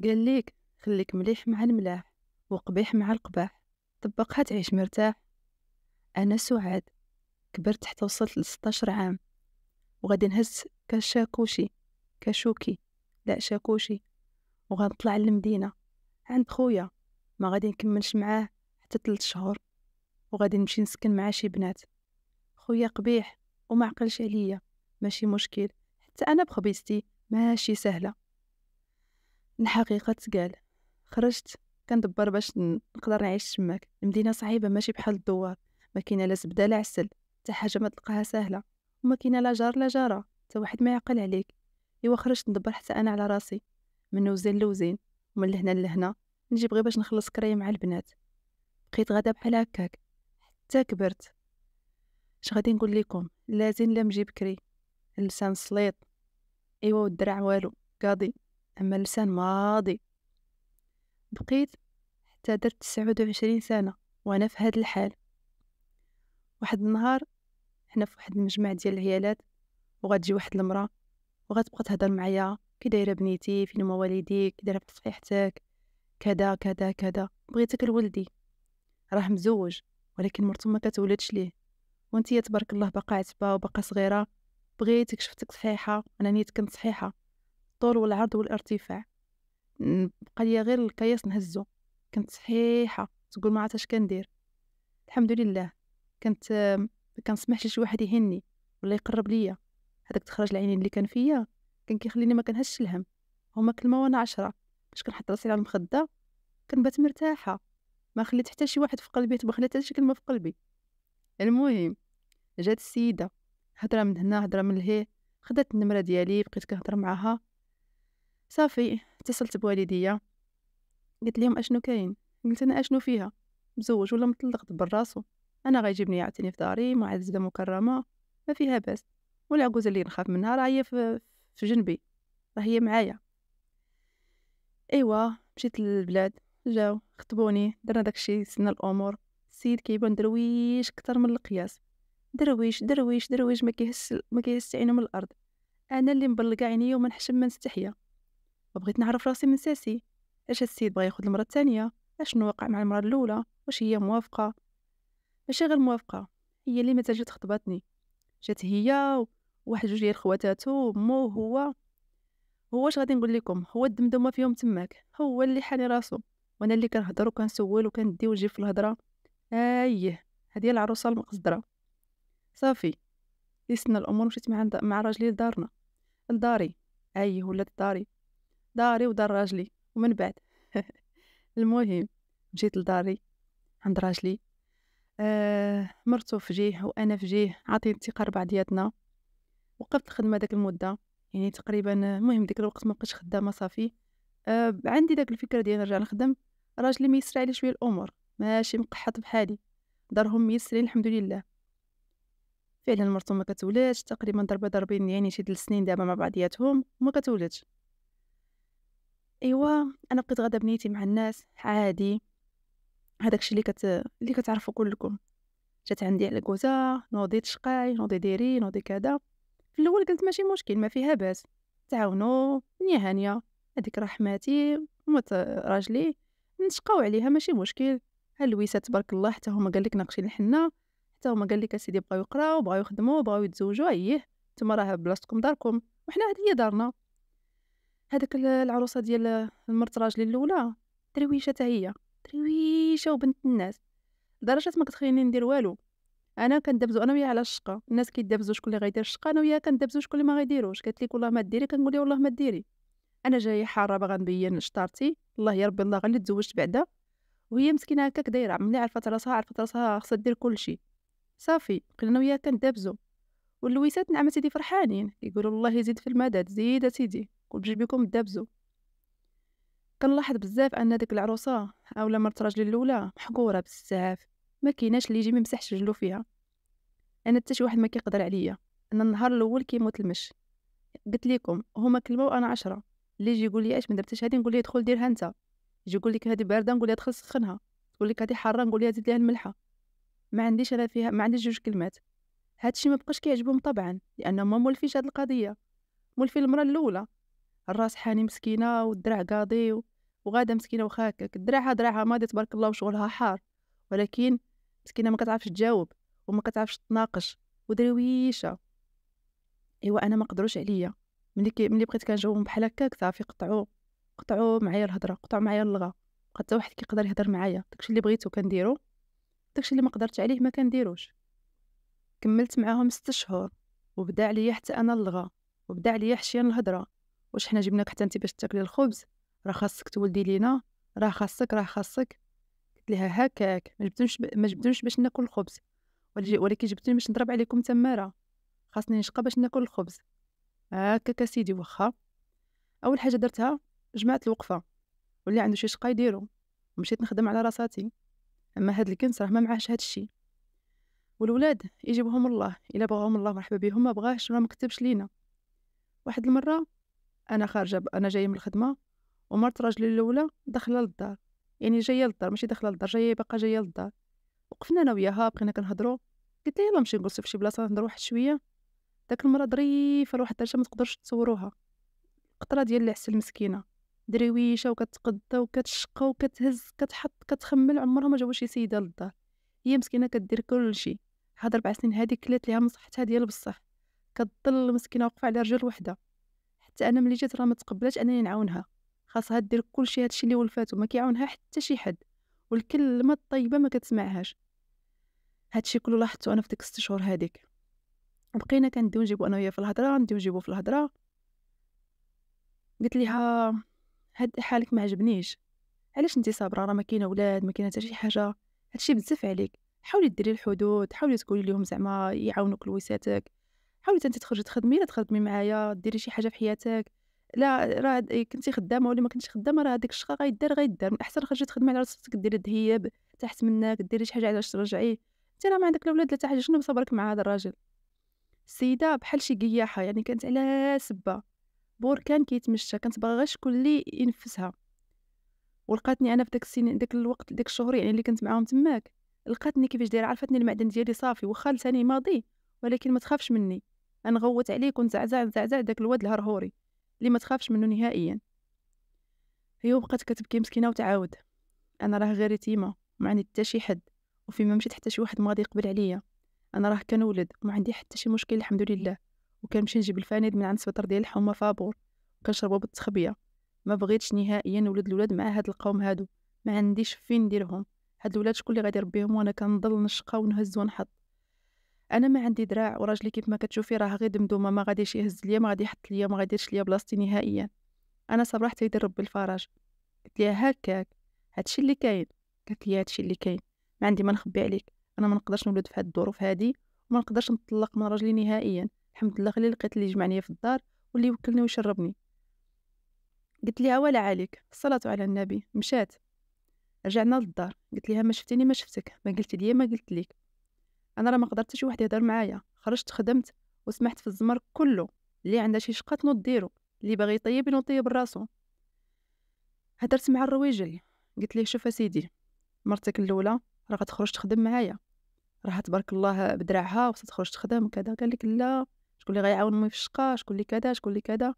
قال ليك خليك مليح مع الملاح وقبيح مع القباح، طبقها تعيش مرتاح. انا سعاد، كبرت حتى وصلت ل16 عام، وغادي نهز كشاكوشي كشوكي، لا شاكوشي، وغنطلع للمدينة عند خويا، ما غادي نكملش معاه حتى 3 شهور، وغادي نمشي نسكن مع شي بنات. خويا قبيح وما عقلش عليا، ماشي مشكل، حتى انا بخبيزتي ماشي سهله. الحقيقه تقال، خرجت كندبر باش نقدر نعيش تماك. المدينه صعيبه، ماشي بحال الدوار، ما كاينه لا زبده لا عسل، حتى حاجه ما تلقاها سهله، وما كاينه لا جار لا جاره، حتى واحد ما يعقل عليك. ايوا خرجت ندبر حتى انا على راسي، من وزين لوزين ومن لهنا لهنا، نجيب غير باش نخلص كرايه مع البنات. بقيت غادا بحال هكاك حتى كبرت. اش غادي نقول لكم، لا زين لا مجي بكري، اللسان سليط، ايوا والدرع والو قاضي، اما اللسان ماضي. بقيت حتى درت 29 سنه وانا في هاد الحال. واحد النهار حنا في واحد المجمع ديال العيالات، وغتجي واحد المراه وغتبقى تهضر معايا: كي دايره بنيتي، فين هما والديك، كي دايره في صحيحتك، كذا كذا كذا، بغيتك لولدي، راه مزوج ولكن مرتو ما كتولدش ليه، وانت يا تبارك الله باقا عتبه وباقا صغيره، بغيتك شفتك صحيحه، انا نيت كنت صحيحه، الطول والعرض والارتفاع، بقى ليا غير الكياس نهزو، كنت صحيحه، تقول ما عرفت اش كندير. الحمد لله، كنت ما كنسمحش لشي واحد يهني ولا يقرب ليا. هذاك تخرج العينين اللي كان فيا كان كيخليني ما كنهزش الهم، هما كلمه وانا 10، باش كنحط راسي على المخده كنبات مرتاحه، ما خليت حتى شي واحد في قلبي، ما خليت حتى شي كلمه في قلبي. المهم، جات السيده، هضره من هنا هضره من لهيه، خدات النمره ديالي، بقيت كنهضر معاها. صافي اتصلت بوالديا، قلت لهم اشنو كاين، قلت انا اشنو فيها، مزوج ولا مطلق دبر راسو، انا غيجيبني يعاودني في داري معززه مكرمه، ما فيها باس، والعجوزه اللي نخاف منها راه هي في جنبي، راه هي معايا. ايوا مشيت للبلاد، جاو خطبوني، درنا داكشي، سنا الامور. السيد كيبان درويش كتر من القياس، درويش درويش درويش، ما كيهس عينو من الارض. انا اللي مبلقه عينيا وما نحشم ما نستحيا، وبغيت نعرف راسي من ساسي. علاش السيد بغا ياخد المره الثانيه؟ اشنو وقع مع المره الاولى؟ واش هي موافقه؟ ماشي غير موافقه، هي اللي مازال جات خطباتني، جات هي وواحد جوج ديال خواتاتو، مو هو اش غادي نقول لكم، هو الدمدمه فيهم تماك، هو اللي حاني راسو، وانا اللي كنهضر وكنسول وكندي ونجيب في الهضره. ايه، هذه العروسه المقصدره. صافي يسنا الامور، مشيت مع راجلي لدارنا، لداري. ايه ولات داري، داري ودار راجلي، ومن بعد المهم مشيت لداري عند راجلي، مرتو في جهه وانا في جهه، عاطين الثقه لبعضياتنا. وقفت الخدمه داك المده، يعني تقريبا المهم ديك الوقت ما بقيتش خدامه صافي. عندي داك الفكره ديال نرجع نخدم، راجلي ميسر علي شويه الامور، ماشي مقحط بحالي، دارهم ميسرين الحمد لله. فعلا مرتو ما كتولدش، تقريبا ضربه ضربين، يعني شي 3 سنين دابا مع بعضياتهم وما كتولدش. ايوا انا بقيت غادا بنيتي مع الناس عادي، هذاك الشيء اللي كتعرفوا كلكم. جات عندي على كوزا، نوضي تشقاي، نوضي ديري، نوضي كذا. في الاول قلت ماشي مشكل، ما فيها باس، تعاونوا، الدنيا هانيه، هذيك راه حماتي ومات راجلي، نشقاو عليها ماشي مشكل. هالويسات تبارك الله، حتى هما قال لك ناقشين الحنه، حتى هما قال لك اسيدي بغاو يقراو، بغاو يخدموا، بغاو يتزوجوا، اييه نتوما راه بلاصتكم داركم، وحنا هذه هي دارنا. هذاك العروسه ديال مرت راجلي الاولى درويشه، حتى هي درويشه وبنت الناس، لدرجه ما كتخليني ندير والو. انا كندبزو انا وياها على الشقه، الناس كيدبزوا شكون اللي غيدير الشقه، انا وياها كندبزو شكون اللي ما غيديروش. قالت لك والله ما ديري، كنقول لها والله ما ديري. انا جايه حاره باغا نبين شطارتي، الله يا ربي الله، غير اللي تزوجت بعدا، وهي مسكينه هكاك دايره، ملي عرفت راسها خاصها دير كلشي. صافي بقينا انا وياها كندبزو، واللويسات نعم سيدي فرحانين، يقولوا الله يزيد في المدد، زيد سيدي كل بجيبكم دبزو. كنلاحظ بزاف ان ديك العروسه اولا مرت راجلي الاولى محقوره بزاف، ما كايناش اللي يجي ما يمسحش رجلو فيها. انا حتى شي واحد ما كيقدر عليا، انا النهار الاول كيموت المش. قلت لكم هما كلمه وانا 10، اللي يجي يقول لي اش ما درتيش هادي نقول ليه دخل ديرها انت، يجي يقول لك هادي بارده نقول ليه دخل سخنها، تقول لك هادي حاره نقول ليه زيد ليها الملحه. ما عنديش انا فيها، ما عنديش جوج كلمات. هادشي ما بقاش كيعجبهم طبعا، لانهم ما مولفينش هاد القضيه، مولفين المره الاولى، الراس حاني مسكينه والدرع قاضي وغاده مسكينه واخا هكاك دراعها ماضي تبارك الله وشغلها حار، ولكن مسكينه ما كتعرفش تجاوب وما كتعرفش تناقش ودرويشه. ايوا انا ما قدروش عليا، ملي بقيت كنجاوبهم بحال هكاك صافي قطعوا معايا الهضره، قطعوا معايا اللغه، بقى حتى واحد كيقدر يهضر معايا. داكشي اللي بغيتو كنديرو، داكشي اللي ما قدرت عليه ما كنديروش. كملت معاهم 6 شهور وبدا عليا حتى انا اللغه، وبدا عليا حشيان الهضره. واش حنا جبناك حتى انت باش تاكلي الخبز؟ راه خاصك تولدي لينا، راه خاصك. قلت لها هكاك ما جبتونيش باش ناكل الخبز، ولكن جبتوني باش نضرب عليكم تماره، خاصني نشقى باش ناكل الخبز. هكاك سيدي واخا. اول حاجه درتها جمعت الوقفه واللي عنده شي شقه يديرو، ومشيت نخدم على راساتي. اما هاد الكنس راه ما معاهش هاد الشيء. والولاد يجيبهم الله، الا بغاهم الله مرحبا بهم، ما بغاش راه ما كتبش لينا. واحد المره انا خارجه انا جايه من الخدمه، ومرت راجلي الاولى داخله للدار، يعني جايه للدار ماشي داخله للدار، جايه للدار. وقفنا انا وياها بقينا كنهضروا. قلت لها يلا نمشي نجلسوا في شي بلاصه نهضروا واحد شويه. داك المره ظريفه لواحد الدرجه ما تقدرش تصوروها. قطره ديال العسل مسكينه، درويشه وكتقدا وكتشقى وكتهز كتحط كتخمل، عمرها ما جابوا شي سيده للدار. هي مسكينه كدير كلشي. هاد 4 سنين هادي كلات ليها من صحتها ديال بصح، كتضل مسكينه واقفه على رجل وحده. حتى انا ملي جيت راه ما تقبلاتش انني نعاونها، خاصها دير كلشي هادشي اللي ولفاتو، ما كيعاونها حتى شي حد، والكلمه الطيبه ما كتسمعهاش. هادشي كله لاحظته انا في ديك 6 شهور هاديك. بقينا كنديو نجيبو انا وياه في الهضره، نديو نجيبو في الهضره. قلت ليها هاد حالك ما عجبنيش، علاش انتي صابره؟ راه ما كاينه ولاد، ما كاينه حتى شي حاجه، هادشي بزاف عليك. حاولي ديري الحدود، حاولي تقولي لهم زعما يعاونوك لويساتك. حاولي انت تخرجي تخدمي، لا تخدمي معايا، ديري شي حاجه في حياتك. لا راه كنتي خدامه ولا ما كنتيش خدامه، راه هذيك الشقه غيدار من احسن خرجي تخدمي على راسك، ديري ذهيب تحت منك، ديري شي حاجه علاش ترجعيه. انت راه ما عندك الاولاد لا حتى حاجه، شنو بصبرك مع هذا الراجل؟ السيده بحال شي قياحه، يعني كانت على سبه بركان كيتمشى، كانت باغا غير شكون اللي ينفسها. ولقاتني انا في داك السنين، داك الوقت، داك الشهور يعني اللي كنت معاهم تماك، لقاتني كيفاش دايره، عرفتني المعدن ديالي صافي، واخا لساني ماضي، ولكن ما تخافش مني. انا غوت عليك ونزعزع داك الواد الهرهوري اللي ما تخافش منه نهائيا. هي بقات كتبكي مسكينه وتعاود. انا راه غير يتيمه وما عندي حتى شي حد، وفيما مشيت حتى شي واحد ما غادي يقبل عليا. انا راه كنولد وما عندي حتى شي مشكل الحمد لله، وكنمشي نجيب الفانيد من عند السبيطار ديال الحومه فابور وكنشربو بالتخبيه. ما بغيتش نهائيا نولد الولاد مع هاد القوم هادو، ما عنديش فين نديرهم. هاد الولاد شكون اللي غادي يربيهم وانا كنضل نشقى ونهز ونحط؟ انا ما عندي دراع، وراجلي كيف ما كتشوفي راه غير دمدومه، ما غاديش يهز ليا، ما غادي يحط ليا، ما غاديش ليا بلاصتي نهائيا. انا صبرت حتى يدير ربي الفرج. قلت ليها هكاك، هادشي اللي كاين. قالت لي هادشي اللي كاين، ما عندي ما نخبي عليك. انا ما نقدرش نولد في هاد الظروف هادي، وما نقدرش نطلق من راجلي نهائيا. الحمد لله غير لقيت اللي يجمعني في الدار واللي يوكلني ويشربني. قلت لها ولا عليك، الصلاة على النبي. مشات. رجعنا للدار، قلت لها ما شفتيني ما شفتك، ما قلت لي ما قلت ليك. انا راه ما قدرتش شي واحد يهضر معايا، خرجت خدمت وسمحت في الزمر كله. اللي عندها شي شقه تنوض ديرو، اللي باغي يطيب يطيب راسو. هدرت مع الرويجل، قلت ليه شوف اسيدي، مرتك الاولى راه غتخرج تخدم معايا، راه تبارك الله بدراعها وتخرج تخدم كذا. قال لك لا، شكون اللي غيعاون امي في الشقه، شكون اللي كذا شكون اللي كذا.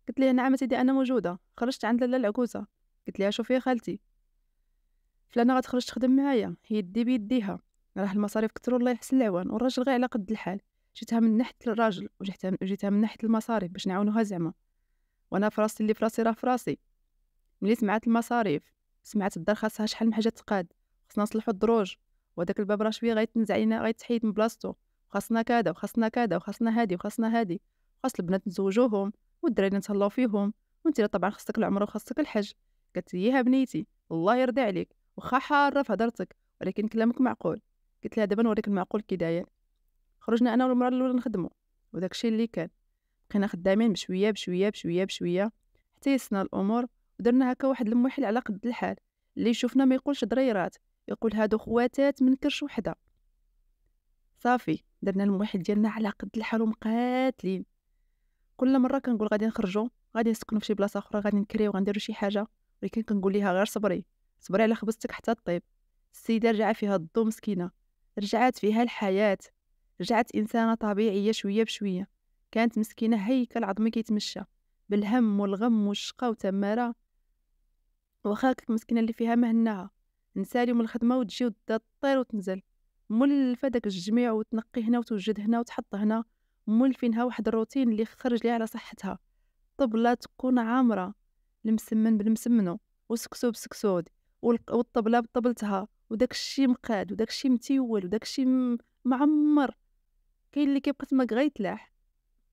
قلت ليه نعم سيدي انا موجوده. خرجت عند لاله العكوزه، قلت لها شوفي يا خالتي، فلانه غتخرج تخدم معايا، يدي بيديها، راه المصاريف كثروا الله يحسن العوان، والراجل غير على قد الحال. جيتها من ناحيه الراجل وجيتها من ناحيه المصاريف باش نعاونوها زعما. وانا في راسي اللي في راسي راه في راسي. ملي سمعت المصاريف، سمعت الدار خاصها شحال من حاجه تقاد، خصنا نصلحوا الدروج، وداك الباب راه شويه غيتنزع علينا، غيتحيد من بلاصتو، وخاصنا كذا وخاصنا كذا وخاصنا هادي وخاصنا هادي، خاص البنات نزوجوهم والدراري نتهلاو فيهم، وانت طبعا خاصك العمر وخاصك الحج. قالت لي يا بنيتي الله يرضي عليك، واخا حاره في هضرتك ولكن كلامك معقول. قلت لها دابا نوريك المعقول كي داير. خرجنا انا والمراه الاولى نخدموا، وداك الشيء اللي كان، بقينا خدامين بشويه بشويه بشويه بشويه حتى يسنا الامور. ودرنا هكا واحد الموحل على قد الحال، اللي يشوفنا ما يقولش ضريرات، يقول هادو خواتات من كرش وحده. صافي درنا الموحل ديالنا على قد الحال ومقاتلين. كل مره كنقول غادي نخرجوا، غادي نسكنوا في شي بلاصه اخرى، غادي نكريو، غنديروا شي حاجه، ولكن كنقول ليها غير صبري، صبري على خبزتك حتى طيب. السيده رجع فيها الضو مسكينه، رجعت فيها الحياه، رجعت انسانه طبيعيه شويه بشويه. كانت مسكينه هيكل عظمي كيتمشى بالهم والغم والشقا وتماره. وخاك المسكينه اللي فيها مهناها نسالي من الخدمه وتجي وتطير وتنزل، مولفه داك الجميع وتنقي هنا وتوجد هنا وتحط هنا، مولفينها واحد الروتين اللي خرج ليها على صحتها. الطبله تكون عامره، المسمن بالمسمنو والسكسو بسكسود والطبله بطبلتها، وداك الشي مقاد وداك الشي متيول وداك الشي معمر. كاين اللي كيبقى تماك غير يتلاح،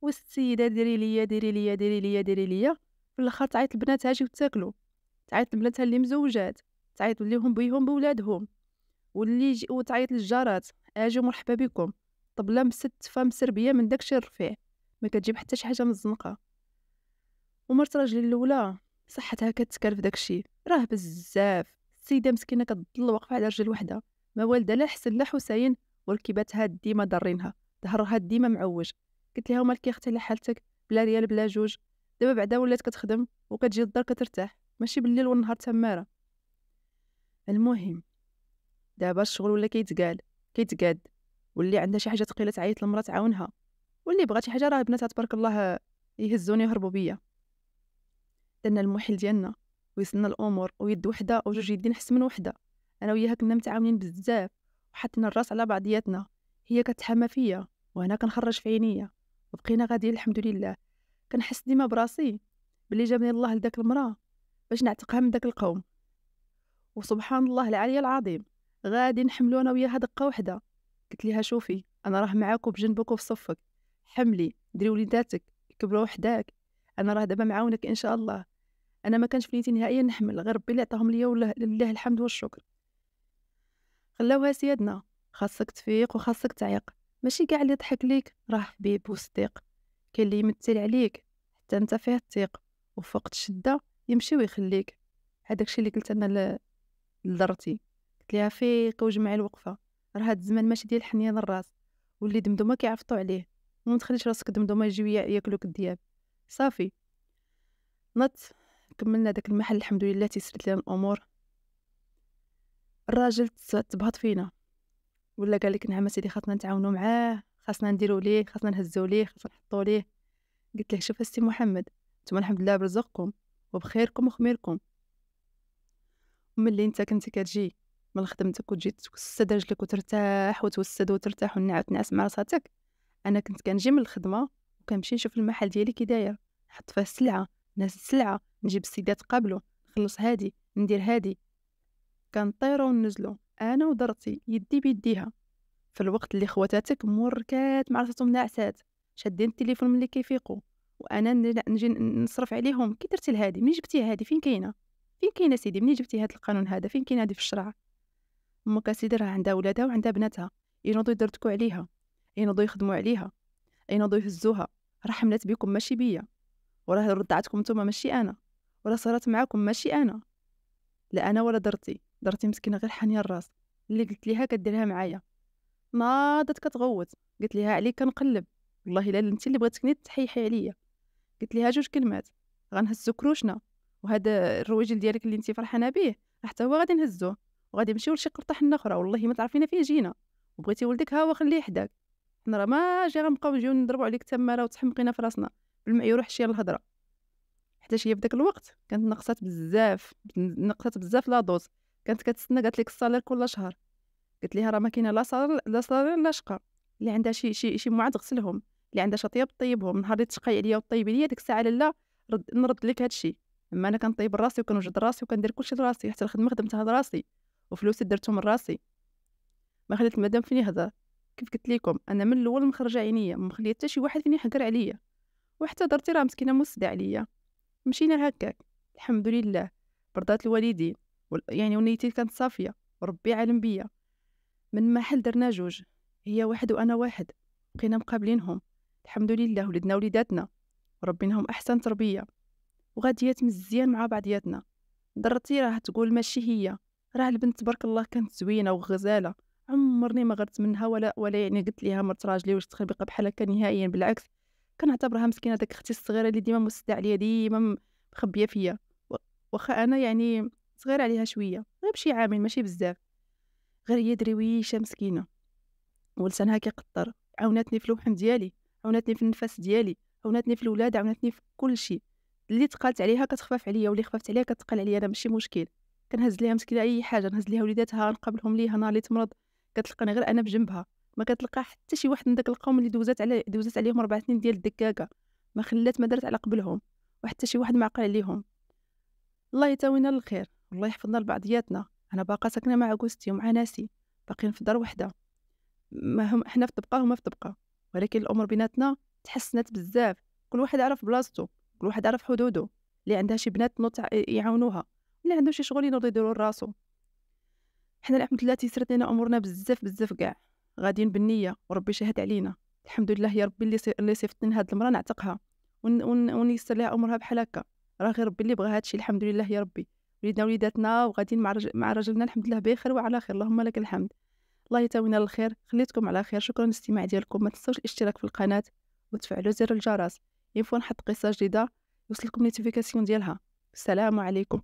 والسيده ديري ليا ديري ليا ديري ليا ديري ليا، في الاخر تعيط لبناتها اجيو تاكلوا، تعيط لبناتها اللي مزوجات، تعيط ليهم بيهم بولادهم، وتعيط للجارات اجيو مرحبا بكم. طبله مستفه مسربيه من داكشي الرفيع، ما كتجيب حتى شي حاجه من الزنقه. ومرت راجلي الاولى صحتها كتكالف داكشي راه بزاف. السيده مسكينه كتضل واقفه على رجل وحده، ما والده لا حسن لا حسين، والكباتها ديما ضارينها، ظهرها ديما معوج. قلت لها مالك يا اختي على حالتك، بلا ريال بلا جوج، دابا بعدا ولات كتخدم وكتجي للدار كترتاح، ماشي بالليل والنهار تماره. المهم دابا الشغل ولا كيتقاد، واللي عندها شي حاجه ثقيله تعيط للمرا تعاونها، واللي بغات شي حاجه راه بناتها تبارك الله يهزوني ويهربوا بيا. درنا الموحل ديالنا ويسنا الامور ويد وحده وجوج يدين احسن من وحده. انا وياها كنا متعاونين بزاف وحطينا الراس على بعضياتنا، هي كتحامى فيا وانا كنخرج في عينيا، وبقينا غاديين الحمد لله. كنحس ديما براسي بلي جابني الله لداك المراه باش نعتقها من داك القوم. وسبحان الله العلي العظيم غادي نحملو انا وياها دقه وحده. قلت ليها شوفي انا راه معاك وبجنبك وفي صفك، حملي ديري وليداتك يكبروا وحداك، انا راه دابا معاونك ان شاء الله. انا ما كانش في نيتي نهائيا نحمل، غير ربي اللي عطاهم ليا ولله الحمد والشكر. خلاوها سيادنا، خاصك تفيق وخاصك تعيق، ماشي كاع اللي ضحك ليك راه حبيب وصديق، كاين اللي يمثل عليك حتى انت فيه الثقه، وفوقت الشده يمشي ويخليك. هذاك الشيء اللي قلت انا لدرتي، قلت لها فيق وجمعي الوقفه، راه هاد الزمان ماشي ديال حنيان الراس، واللي دمدمه كيعفطوا عليه، وما تخليش راسك دمدمه يجيو ياكلوك الدياب. صافي نط، كملنا داك المحل الحمد لله تيسرت لنا الامور. الراجل تبهط فينا ولا قال لك نعم سيدي خاصنا نتعاونوا معاه، خاصنا نديروا ليه، خاصنا نهزوا ليه، خاصنا نحطوا ليه. قلت له شوف السي محمد، نتوما الحمد لله برزقكم وبخيركم وخميركم، وملي انت كنتي كتجي من خدمتك وتجي توسد رجلك وترتاح وتوسد وترتاح وتنعس مع راساتك، انا كنت كنجي من الخدمه وكنمشي نشوف المحل ديالي كي داير، نحط فيه السلعه، ناس السلعه، نجيب السيدات قابلو، نخلص هادي ندير هادي، كنطيرو وننزلو انا ودرتي يدي بيديها. في الوقت اللي خواتاتك موركات مع راساتهم ناعسات شادين التليفون ملي كيفيقوا، وانا نجي نصرف عليهم. كي درتي لهادي، منين جبتي هادي، فين كاينه سيدي، منين جبتي هاد القانون هذا، فين كاين هادي في الشرع؟ امك سيدي راه عندها ولادها وعندها بناتها، ينوضوا يدردكوا عليها، ينوضوا يخدموا عليها، ينوضوا يهزوها، راه حملات بكم ماشي بيا، وراه رضعتكم نتوما ماشي انا، وراه صارت معاكم ماشي انا، لا انا ولا درتي مسكينه غير حانيه الراس. اللي قلت ليها كديرها معايا، ناضت كتغوت، قلت ليها عليك كنقلب، والله الا انت اللي بغيتيني تحيحي عليا. قلت ليها جوج كلمات، غنهزو كروشنا، وهذا الرويجل ديالك اللي انت فرحانه به راه حتى هو غادي نهزوه، وغادي نمشيو لشي قرطه حنا اخرى، والله ما تعرفينا فين جينا، وبغيتي ولدك ها هو خليه حداك، حنا راه ما جا غنبقاو نجيو نضربوا عليك تماره وتحمقينا في راسنا بالمعيور وحشيه الهضره. حتى هي بداك الوقت كانت نقصات بزاف لا دوز، كانت كتسنى قالت لك الصالير كل شهر. قلت لها راه ما كاينه لا صالير لا شقه، اللي عندها شي معاد غسلهم، اللي عندها شطيب طيبهم، نهار اللي تشقاي عليا وطيبي ليا ديك الساعه لالا نرد لك هادشي. اما انا كنطيب راسي وكنوجد راسي وكندير كلشي لراسي، حتى الخدمه خدمتها لراسي وفلوسي درتهم من راسي، ما خليت المدام فين يهضر. كيف قلت لكم انا من الاول مخرجه عينيا، ما مخليه حتى شي واحد فين يحقر عليا، وحتى درتي راه مسكينه مسده عليا. مشينا هكاك الحمد لله برضات الوالدين يعني ونيتي كانت صافيه وربي عالم بيا. من محل درنا جوج، هي واحد وانا واحد، بقينا مقابلينهم الحمد لله، ولدنا وليداتنا وربيناهم احسن تربيه، وغاديات مزيان مع بعضياتنا. درتي راه تقول ماشي هي، راه البنت تبارك الله كانت زوينه وغزاله، عمرني ما غرت منها ولا يعني قلت ليها مرت راجلي واش تخربيقه بحال هكا نهائيا، بالعكس كنعتبرها مسكينه داك اختي الصغيره اللي ديما مسده عليا، ديما مخبيه فيا، واخا انا يعني صغيره عليها شويه غير بشي عامين ماشي بزاف، غير هي درويشه مسكينه ولسانها كيقطر. عاوناتني في الوحن ديالي، عاوناتني في النفس ديالي، عاوناتني في الولاد، عاوناتني في كل شيء. اللي تقالت عليها كتخفاف عليا واللي خفافت عليها كتقال عليا انا، ماشي مشكل. كنهز ليها مسكينه اي حاجه، نهز ليها وليداتها، نقابلهم ليها نهار اللي تمرض كتلقاني غير انا بجنبها. ما كتلقى حتى شي واحد من داك القوم اللي دوزات عليهم 4 سنين ديال الدكاكه، ما خلات ما دارت على قبلهم، وحتى شي واحد ما عقل عليهم. الله يتاوينا للخير والله يحفظنا لبعضياتنا. انا باقا ساكنه مع عكوستي ومع ناسي، باقيين في دار وحده، ما هم حنا في طبقه هما في طبقه، ولكن الامور بيناتنا تحسنت بزاف. كل واحد عرف بلاصتو، كل واحد عرف حدوده. اللي عندها شي بنات نوض يعاونوها، اللي عنده شي شغل ينوض يديرو لراسو. حنا الحمد لله تيسرت لنا امورنا بزاف بزاف كاع، غاديين بالنيه وربي شاهد علينا. الحمد لله يا ربي اللي صيفطني لهاد المراه نعتقها ونيسر لها امورها بحال هكا. راه غير ربي اللي بغى هادشي، الحمد لله يا ربي. وليدنا وليداتنا وغاديين مع رجلنا الحمد لله بخير وعلى خير، اللهم لك الحمد. الله يتاوينا للخير. خليتكم على خير، شكرا للاستماع ديالكم. ما تنسوش الاشتراك في القناه وتفعلوا زر الجرس ينفو نحط قصه جديده يوصلكم نوتيفيكاسيون ديالها. السلام عليكم.